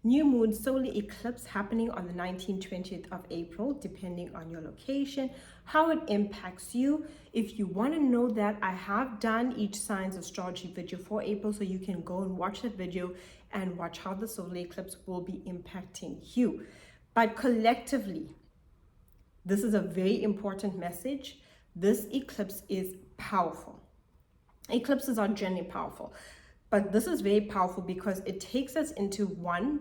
new moon solar eclipse happening on the 19th, 20th of April, depending on your location, how it impacts you. If you want to know that, I have done each sign's astrology video for April, so you can go and watch that video and watch how the solar eclipse will be impacting you. But collectively, this is a very important message. This eclipse is powerful. Eclipses are generally powerful, but this is very powerful because it takes us into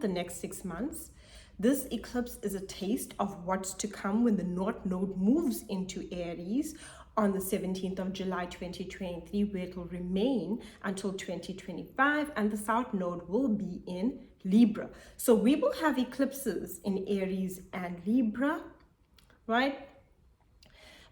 the next 6 months. This eclipse is a taste of what's to come when the North Node moves into Aries on the 17th of July 2023, where it will remain until 2025, and the South Node will be in Libra. So we will have eclipses in Aries and Libra, right?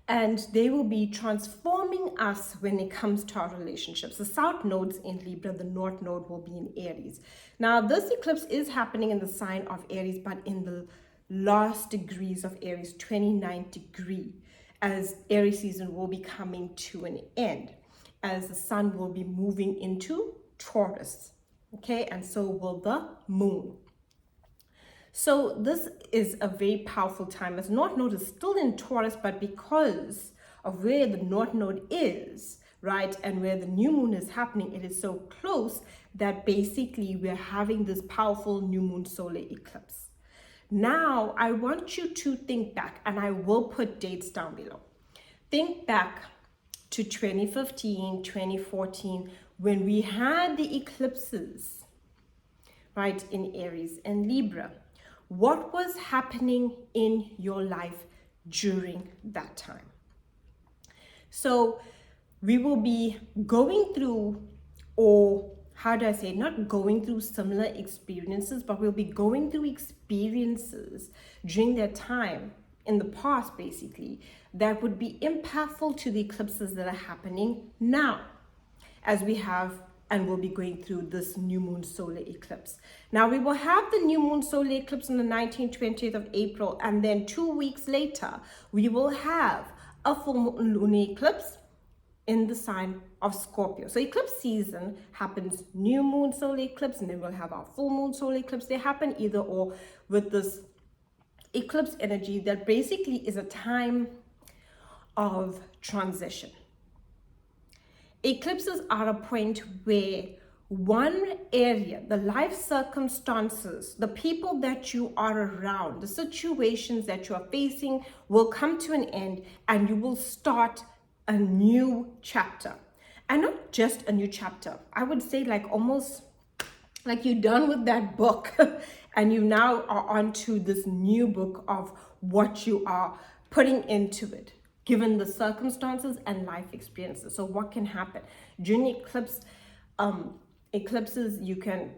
And they will be transforming us when it comes to our relationships. The South Node's in Libra, the North Node will be in Aries. Now, this eclipse is happening in the sign of Aries, but in the last degrees of Aries, 29th degree, as Aries season will be coming to an end, as the sun will be moving into Taurus, okay? And so will the moon. So this is a very powerful time, as North Node is still in Taurus, but because of where the North Node is, right, and where the new moon is happening, it is so close that basically we're having this powerful new moon solar eclipse. Now, I want you to think back, and I will put dates down below. Think back to 2015, 2014, when we had the eclipses, right, in Aries and Libra. What was happening in your life during that time? So we will be going through, or how do I say, not going through similar experiences, but we'll be going through experiences during that time in the past, basically, that would be impactful to the eclipses that are happening now, as we have and we'll be going through this new moon solar eclipse. Now, we will have the new moon solar eclipse on the 19th, 20th of April, and then 2 weeks later, we will have a full moon lunar eclipse in the sign of Scorpio. So eclipse season happens new moon solar eclipse, and then we'll have our full moon solar eclipse. They happen either or with this eclipse energy that basically is a time of transition. Eclipses are a point where one area, the life circumstances, the people that you are around, the situations that you are facing will come to an end, and you will start a new chapter. And not just a new chapter, I would say like almost like you're done with that book and you now are onto this new book of what you are putting into it, given the circumstances and life experiences. So what can happen during eclipses? You can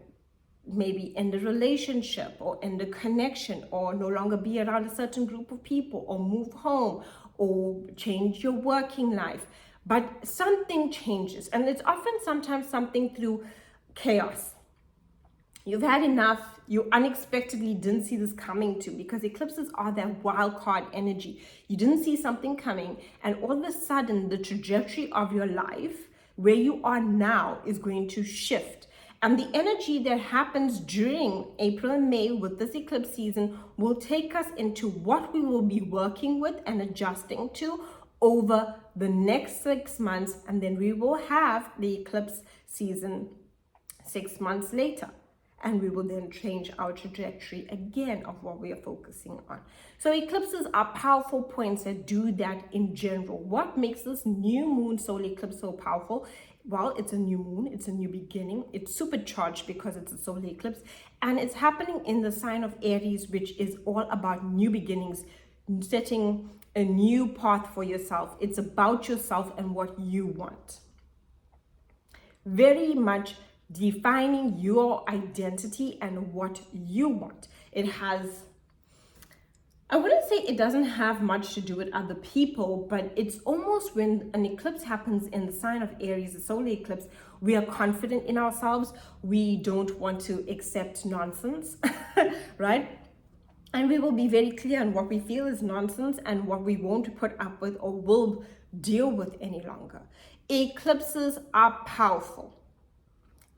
maybe end a relationship or end a connection, or no longer be around a certain group of people, or move home, or change your working life. But something changes, and it's often sometimes something through chaos. You've had enough, you unexpectedly didn't see this coming to, because eclipses are that wild card energy. You didn't see something coming, and all of a sudden the trajectory of your life, where you are now, is going to shift. And the energy that happens during April and May with this eclipse season will take us into what we will be working with and adjusting to over the next 6 months, and then we will have the eclipse season 6 months later. And we will then change our trajectory again of what we are focusing on. So eclipses are powerful points that do that in general. What makes this new moon solar eclipse so powerful? Well, it's a new moon, it's a new beginning, it's supercharged because it's a solar eclipse, and it's happening in the sign of Aries, which is all about new beginnings, setting a new path for yourself. It's about yourself and what you want. Very much defining your identity and what you want. It has, I wouldn't say it doesn't have much to do with other people, but it's almost when an eclipse happens in the sign of Aries, the solar eclipse, we are confident in ourselves. We don't want to accept nonsense, right? And we will be very clear on what we feel is nonsense and what we won't put up with or will deal with any longer. Eclipses are powerful.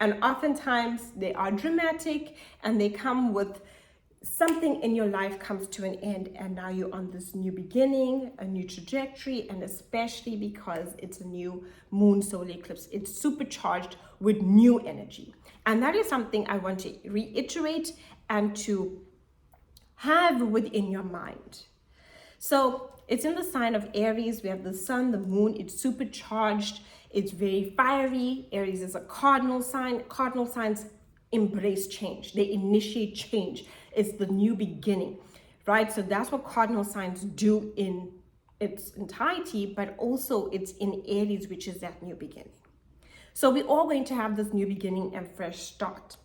And oftentimes they are dramatic and they come with something in your life comes to an end, and now you're on this new beginning, a new trajectory, and especially because it's a new moon solar eclipse, it's supercharged with new energy. And that is something I want to reiterate and to have within your mind. So it's in the sign of Aries. We have the sun, the moon, it's supercharged, it's very fiery. Aries is a cardinal sign. Cardinal signs embrace change, they initiate change. It's the new beginning, right? So that's what cardinal signs do in its entirety, but also it's in Aries, which is that new beginning. So we're all going to have this new beginning and fresh start.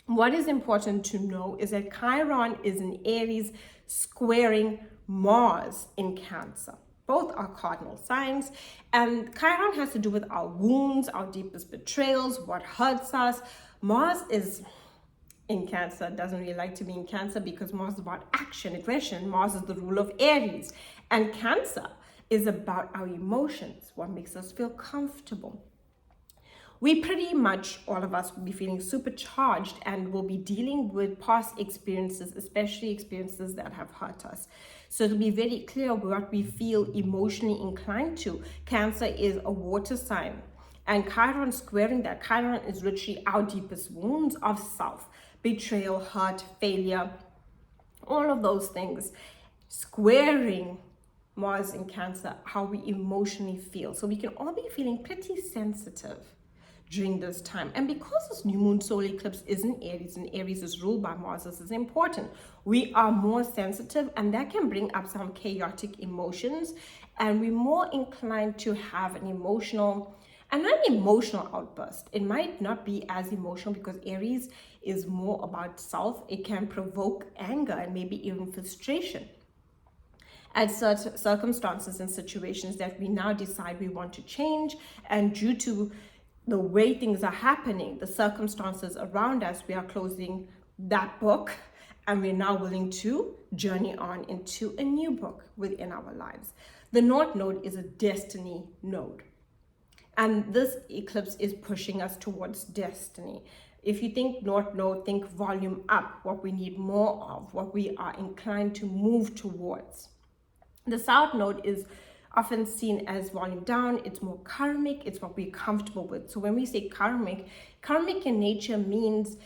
What is important to know is that Chiron is in Aries squaring Mars in Cancer. Both are cardinal signs, and Chiron has to do with our wounds, our deepest betrayals, what hurts us. Mars is in Cancer, doesn't really like to be in Cancer because Mars is about action, aggression. Mars is the rule of Aries, and Cancer is about our emotions, what makes us feel comfortable. We pretty much, all of us, will be feeling supercharged and will be dealing with past experiences, especially experiences that have hurt us. So it'll be very clear what we feel emotionally inclined to. Cancer is a water sign, and Chiron squaring that. Chiron is literally our deepest wounds of self, betrayal, hurt, failure, all of those things. Squaring Mars in Cancer, how we emotionally feel. So we can all be feeling pretty sensitive during this time. And because this new moon solar eclipse is in Aries, and Aries is ruled by Mars, this is important. We are more sensitive, and that can bring up some chaotic emotions, and we're more inclined to have an emotional, and not an emotional outburst. It might not be as emotional because Aries is more about self. It can provoke anger and maybe even frustration at certain circumstances and situations that we now decide we want to change, and due to the way things are happening, the circumstances around us, we are closing that book and we're now willing to journey on into a new book within our lives. The North Node is a destiny node, and this eclipse is pushing us towards destiny. If you think North Node, think volume up, what we need more of, what we are inclined to move towards. The South Node is often seen as volume down. It's more karmic, it's what we're comfortable with. So when we say karmic in nature means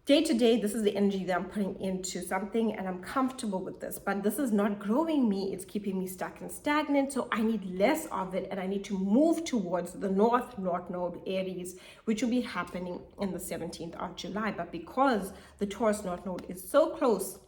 day to day, this is the energy that I'm putting into something and I'm comfortable with this, but this is not growing me, it's keeping me stuck and stagnant. So I need less of it, and I need to move towards the North Node, Aries, which will be happening in the 17th of July. But because the Taurus North Node is so close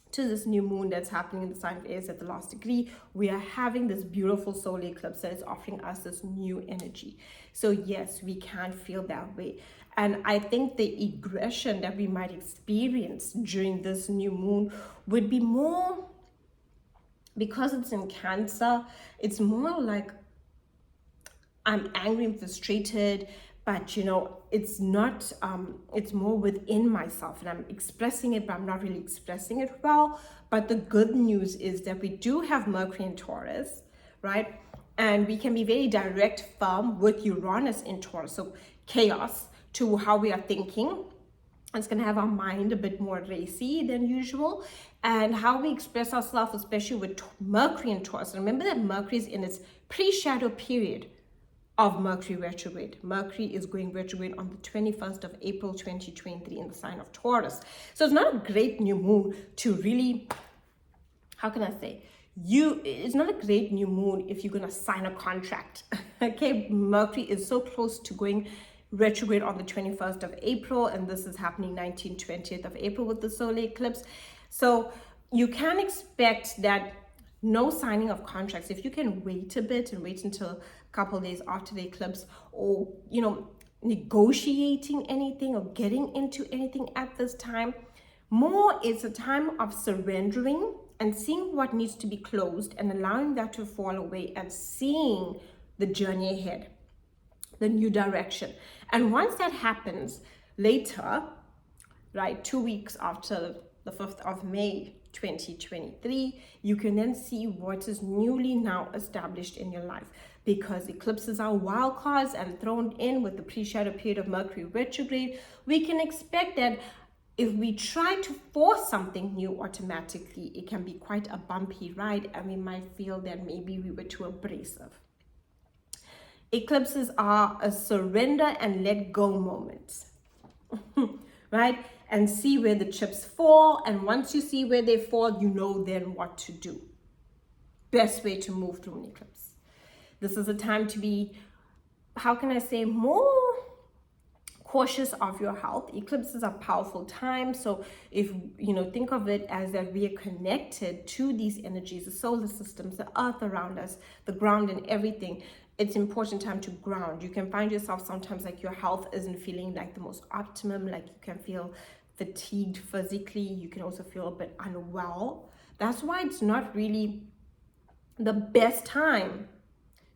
to this new moon that's happening in the sign of Aries at the last degree, we are having this beautiful solar eclipse that is offering us this new energy. So yes, we can feel that way. And I think the aggression that we might experience during this new moon would be more, because it's in Cancer, it's more like I'm angry and frustrated, but it's not, it's more within myself, and I'm expressing it, but I'm not really expressing it well. But the good news is that we do have Mercury in Taurus, right? And we can be very direct, firm with Uranus in Taurus. So chaos to how we are thinking. It's going to have our mind a bit more racy than usual, and how we express ourselves, especially with Mercury in Taurus. Remember that Mercury is in its pre-shadow period of Mercury retrograde. Mercury is going retrograde on the 21st of April 2023 in the sign of Taurus. So it's not a great new moon to really, how can I say, it's not a great new moon if you're gonna sign a contract. Okay, Mercury is so close to going retrograde on the 21st of April, and this is happening 19th, 20th of April with the solar eclipse. So you can expect that no signing of contracts. If you can wait a bit and wait until a couple of days after the eclipse, or negotiating anything or getting into anything at this time, more it's a time of surrendering and seeing what needs to be closed and allowing that to fall away and seeing the journey ahead, the new direction. And once that happens later, right, 2 weeks after the 5th of May 2023, you can then see what is newly now established in your life. because eclipses are wild cards and thrown in with the pre-shadow period of Mercury retrograde, we can expect that if we try to force something new automatically, it can be quite a bumpy ride, and we might feel that maybe we were too abrasive. Eclipses are a surrender and let go moment, right? And see where the chips fall. And once you see where they fall, you know then what to do. Best way to move through an eclipse. This is a time to be, how can I say, more cautious of your health. Eclipses are powerful times. So if think of it as that we are connected to these energies, the solar systems, the earth around us, the ground and everything. It's important time to ground. You can find yourself sometimes like your health isn't feeling like the most optimum, like you can feel fatigued physically. You can also feel a bit unwell. That's why it's not really the best time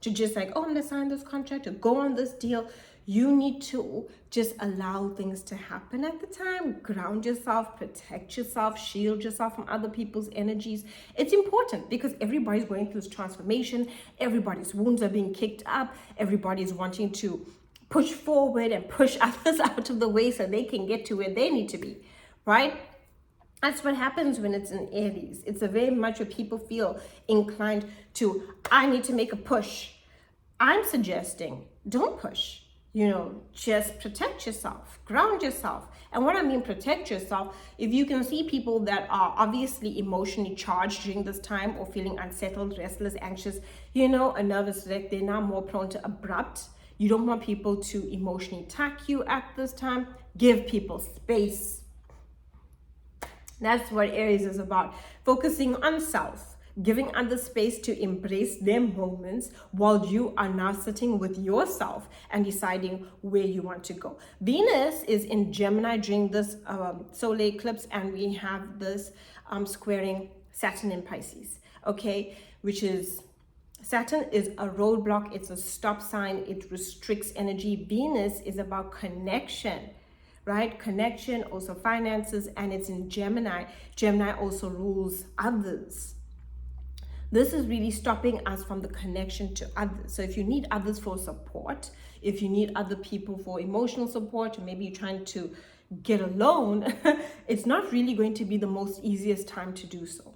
to just like, oh, I'm gonna sign this contract or go on this deal. You need to just allow things to happen at the time. Ground yourself, protect yourself, shield yourself from other people's energies. It's important because everybody's going through this transformation. Everybody's wounds are being kicked up. Everybody's wanting to push forward and push others out of the way so they can get to where they need to be, right? That's what happens when it's in Aries. It's a very much where people feel inclined to, I need to make a push. I'm suggesting, don't push. Just protect yourself, ground yourself. And what I mean protect yourself, if you can see people that are obviously emotionally charged during this time or feeling unsettled, restless, anxious, a nervous wreck, they're now more prone to abrupt. You don't want people to emotionally attack you at this time. Give people space. That's what Aries is about. Focusing on self. Giving others space to embrace their moments while you are now sitting with yourself and deciding where you want to go. Venus is in Gemini during this solar eclipse, and we have this squaring Saturn in Pisces, okay? Which is, Saturn is a roadblock, it's a stop sign, it restricts energy. Venus is about connection, right? Connection, also finances, and it's in Gemini. Gemini also rules others. This is really stopping us from the connection to others. So if you need others for support, if you need other people for emotional support, or maybe you're trying to get alone, it's not really going to be the most easiest time to do so.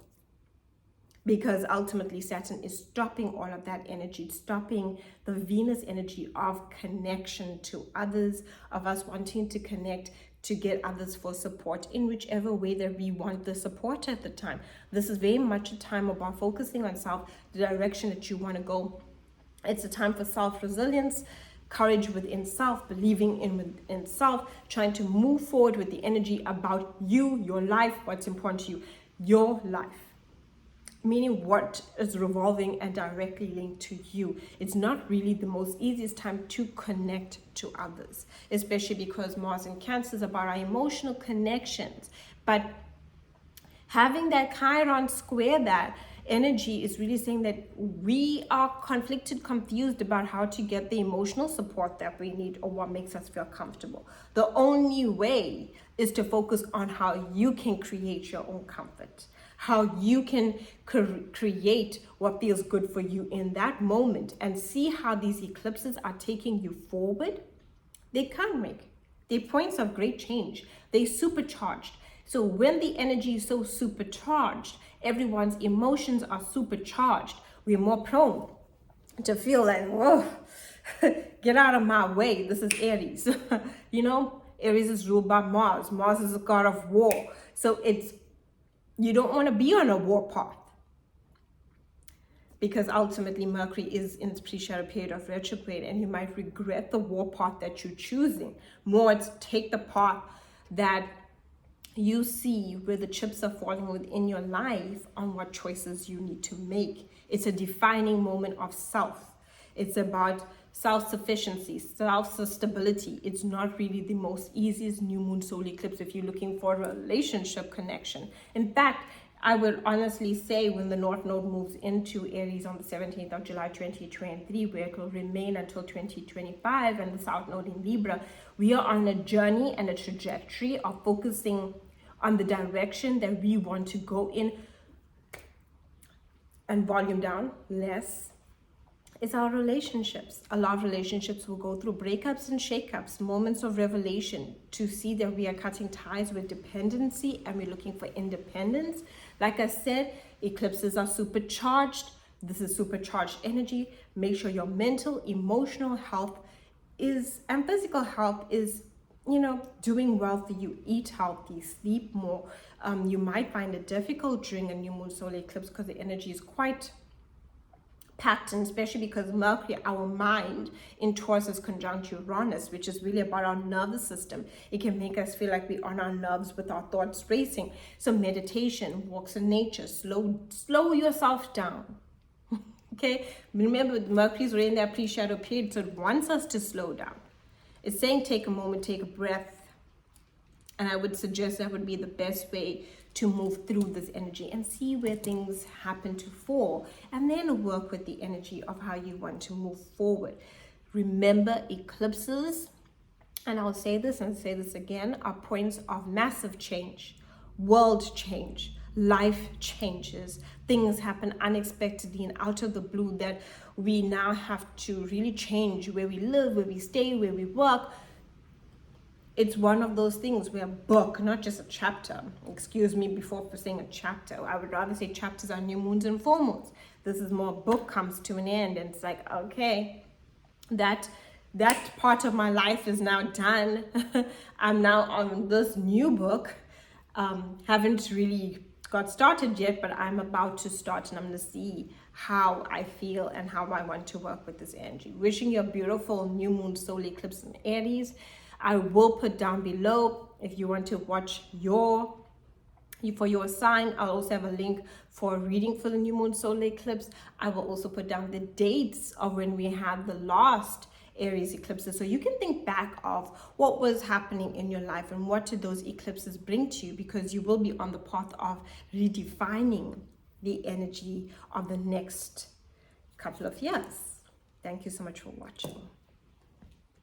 Because ultimately Saturn is stopping all of that energy. It's stopping the Venus energy of connection to others, of us wanting to connect, to get others for support in whichever way that we want the support at the time. This is very much a time about focusing on self, the direction that you want to go. It's a time for self-resilience, courage within self, believing in self, trying to move forward with the energy about you, your life, what's important to you, your life. Meaning what is revolving and directly linked to you. It's not really the most easiest time to connect to others, especially because Mars in Cancer is about our emotional connections. But having that Chiron square that energy is really saying that we are conflicted, confused about how to get the emotional support that we need or what makes us feel comfortable. The only way is to focus on how you can create your own comfort, how you can create what feels good for you in that moment, and see how these eclipses are taking you forward. They can make, they're points of great change. They're supercharged. So when the energy is so supercharged, everyone's emotions are supercharged, we're more prone to feel like, whoa, get out of my way. This is Aries. Aries is ruled by Mars. Mars is a god of war. So you don't want to be on a war path, because ultimately Mercury is in its pre-shadow period of retrograde, and you might regret the war path that you're choosing. More, it's take the path that you see where the chips are falling within your life on what choices you need to make. It's a defining moment of self. It's about self-sufficiency, self-stability. It's not really the most easiest new moon solar eclipse if you're looking for a relationship connection. In fact, I would honestly say when the North Node moves into Aries on the 17th of July 2023, where it will remain until 2025, and the South Node in Libra, we are on a journey and a trajectory of focusing on the direction that we want to go in, and volume down, less. It's our relationships. A lot of relationships will go through breakups and shakeups, moments of revelation to see that we are cutting ties with dependency and we're looking for independence. Like I said, eclipses are supercharged. This is supercharged energy. Make sure your mental, emotional health is and physical health is, you know, doing well for you. Eat healthy, sleep more. You might find it difficult during a new moon solar eclipse because the energy is quite pattern, especially because Mercury, our mind, in Taurus is conjunct Uranus, which is really about our nervous system. It can make us feel like we're on our nerves with our thoughts racing. So meditation, walks in nature, slow yourself down. Okay, remember Mercury's already in that pre-shadow period, so it wants us to slow down. It's saying take a moment, take a breath, and I would suggest that would be the best way to move through this energy and see where things happen to fall, and then work with the energy of how you want to move forward. Remember, eclipses, and I'll say this and say this again, are points of massive change, world change, life changes. Things happen unexpectedly and out of the blue that we now have to really change where we live, where we stay, where we work. It's one of those things where a book, not just a chapter, excuse me before for saying a chapter, I would rather say chapters are new moons and full moons. This is more book comes to an end and it's like, okay, that part of my life is now done. I'm now on this new book. Haven't really got started yet, but I'm about to start and I'm going to see how I feel and how I want to work with this energy. Wishing you a beautiful new moon solar eclipse in Aries. I will put down below if you want to watch for your sign. I'll also have a link for a reading for the new moon solar eclipse. I will also put down the dates of when we had the last Aries eclipses, so you can think back of what was happening in your life and what did those eclipses bring to you, because you will be on the path of redefining the energy of the next couple of years. Thank you so much for watching.